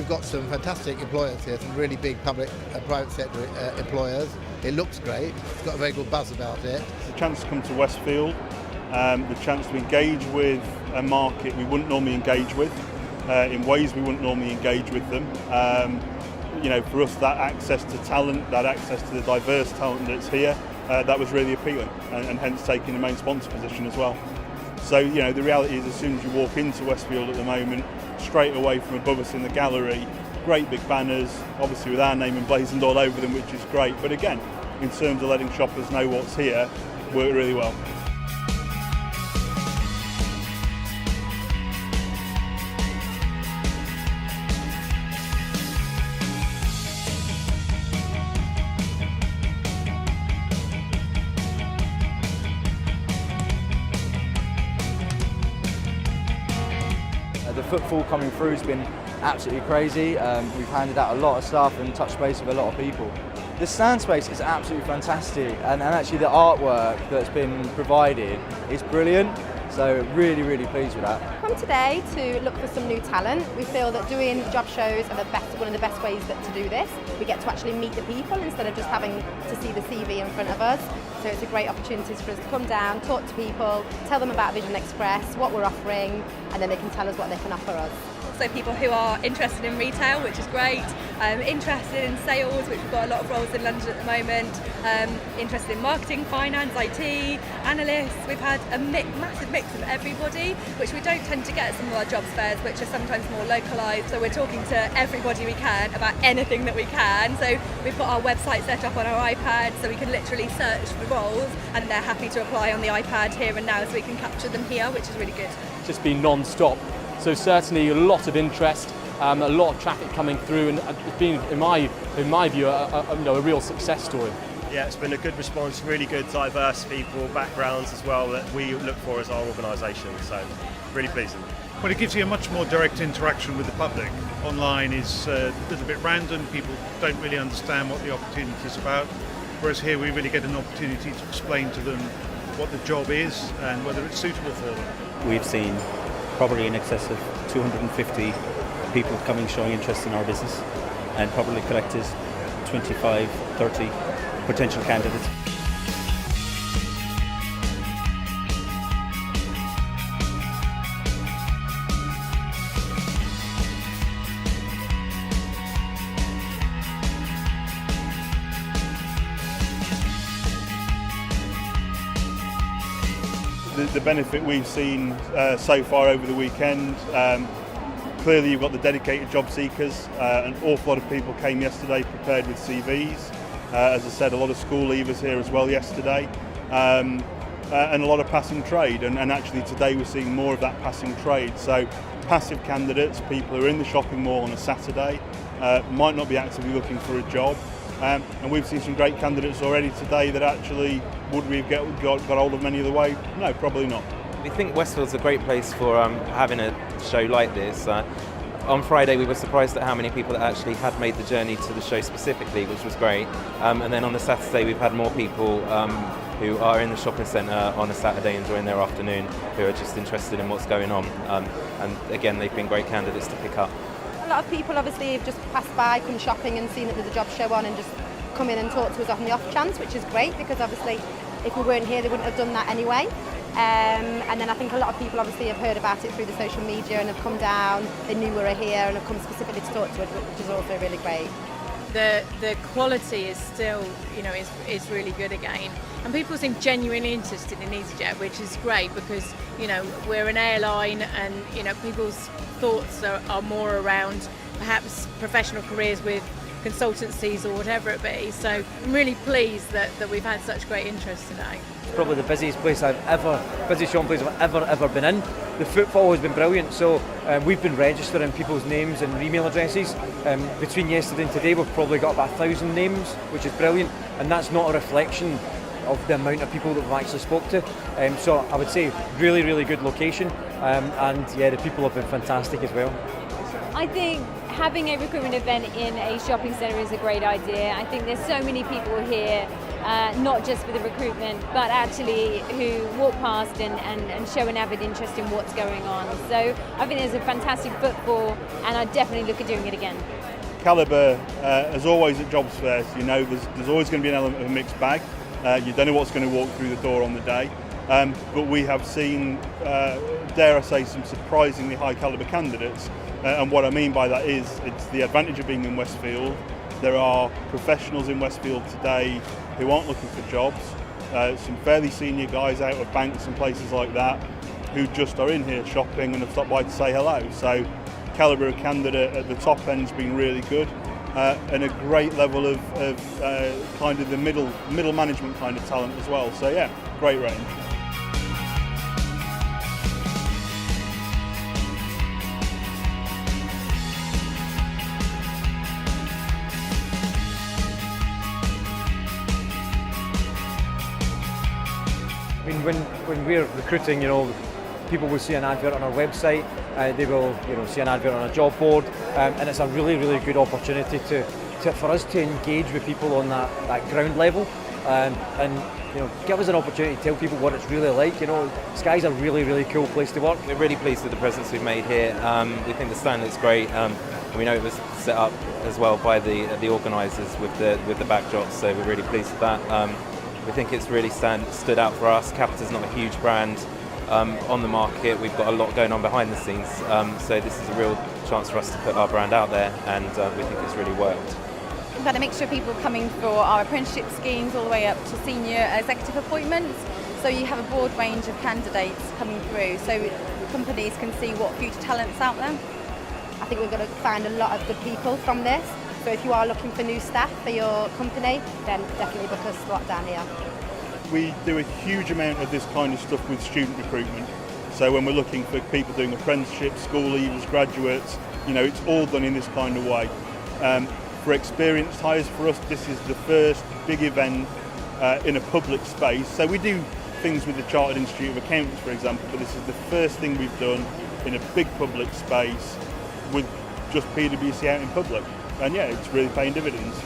we've got some fantastic employers here, some really big public and private sector employers. It looks great. It's got a very good buzz about it. The chance to come to Westfield, the chance to engage with a market we wouldn't normally engage with, in ways we wouldn't normally engage with them. For us, that access to talent, that access to the diverse talent that's here, that was really appealing, and hence taking the main sponsor position as well. So, the reality is, as soon as you walk into Westfield at the moment, straight away from above us in the gallery, great big banners, obviously with our name emblazoned all over them, which is great. But again, in terms of letting shoppers know what's here, worked really well. The footfall coming through has been absolutely crazy. We've handed out a lot of stuff and touched base with a lot of people. The stand space is absolutely fantastic, and actually the artwork that's been provided is brilliant. So really, really pleased with that. Come today to look for some new talent. We feel that doing job shows are one of the best ways to do this. We get to actually meet the people instead of just having to see the CV in front of us. So it's a great opportunity for us to come down, talk to people, tell them about Vision Express, what we're offering, and then they can tell us what they can offer us. So people who are interested in retail, which is great, interested in sales, which we've got a lot of roles in London at the moment, interested in marketing, finance, IT, analysts. We've had a massive mix of everybody, which we don't tend to get at some of our jobs fairs, which are sometimes more localised. So we're talking to everybody we can about anything that we can. So we've got our website set up on our iPad, so we can literally search for roles, and they're happy to apply on the iPad here and now, so we can capture them here, which is really good. Just been non-stop. So certainly a lot of interest, a lot of traffic coming through, and it's been, in my view, a real success story. Yeah, it's been a good response, really good, diverse people, backgrounds as well that we look for as our organisation. So really pleasing. Well, it gives you a much more direct interaction with the public. Online is a little bit random. People don't really understand what the opportunity is about. Whereas here we really get an opportunity to explain to them what the job is and whether it's suitable for them. We've seen probably in excess of 250 people coming showing interest in our business, and probably collected 25, 30 potential candidates. The benefit we've seen so far over the weekend, clearly you've got the dedicated job seekers. An awful lot of people came yesterday prepared with CVs. As I said, a lot of school leavers here as well yesterday, and a lot of passing trade, and actually today we're seeing more of that passing trade. So passive candidates, people who are in the shopping mall on a Saturday, might not be actively looking for a job, and we've seen some great candidates already today that actually, would we have got hold of many of the way? No, probably not. We think Westfield's a great place for having a show like this. On Friday we were surprised at how many people that actually had made the journey to the show specifically, which was great. And then on the Saturday we've had more people who are in the shopping centre on a Saturday enjoying their afternoon, who are just interested in what's going on. And again, they've been great candidates to pick up. A lot of people obviously have just passed by, come shopping and seen that there's a job show on and just come in and talk to us on the off chance, which is great, because obviously if we weren't here they wouldn't have done that anyway. And then I think a lot of people obviously have heard about it through the social media and have come down, they knew we were here and have come specifically to talk to us, which is also really great. The quality is still, is really good again. And people seem genuinely interested in EasyJet, which is great because, we're an airline and, people's thoughts are more around perhaps professional careers with consultancies or whatever it be. So I'm really pleased that we've had such great interest today. Probably the busiest shopping place I've ever been in. The footfall has been brilliant, so we've been registering people's names and email addresses. Between yesterday and today we've probably got about 1,000 names, which is brilliant, and that's not a reflection of the amount of people that we've actually spoke to. So I would say really, really good location, and yeah, the people have been fantastic as well. I think having a recruitment event in a shopping centre is a great idea. I think there's so many people here, not just for the recruitment, but actually who walk past and show an avid interest in what's going on. So I think there's a fantastic footfall, and I definitely look at doing it again. Calibre, as always at jobs fairs, you know there's always going to be an element of a mixed bag. You don't know what's going to walk through the door on the day. But we have seen, dare I say, some surprisingly high calibre candidates. And what I mean by that is it's the advantage of being in Westfield. There are professionals in Westfield today who aren't looking for jobs. Some fairly senior guys out of banks and places like that who just are in here shopping and have stopped by to say hello. So calibre of candidate at the top end's been really good. And a great level of kind of the middle management kind of talent as well. So yeah, great range. I mean, when we're recruiting, people will see an advert on our website, they will see an advert on a job board, and it's a really, really good opportunity for us to engage with people on that ground level, and give us an opportunity to tell people what it's really like. Sky's a really, really cool place to work. We're really pleased with the presence we've made here. We think the stand looks great. We know it was set up as well by the organisers with the backdrops, so we're really pleased with that. We think it's really stood out for us. Capita's not a huge brand on the market. We've got a lot going on behind the scenes, so this is a real chance for us to put our brand out there, and we think it's really worked. We've had a mixture of people coming for our apprenticeship schemes all the way up to senior executive appointments, so you have a broad range of candidates coming through, so companies can see what future talent's out there. I think we're going to find a lot of good people from this. So if you are looking for new staff for your company, then definitely book a slot down here. We do a huge amount of this kind of stuff with student recruitment. So when we're looking for people doing apprenticeships, school leavers, graduates, it's all done in this kind of way. For experienced hires, for us, this is the first big event in a public space. So we do things with the Chartered Institute of Accountants, for example, but this is the first thing we've done in a big public space with just PwC out in public. And yeah, it's really paying dividends.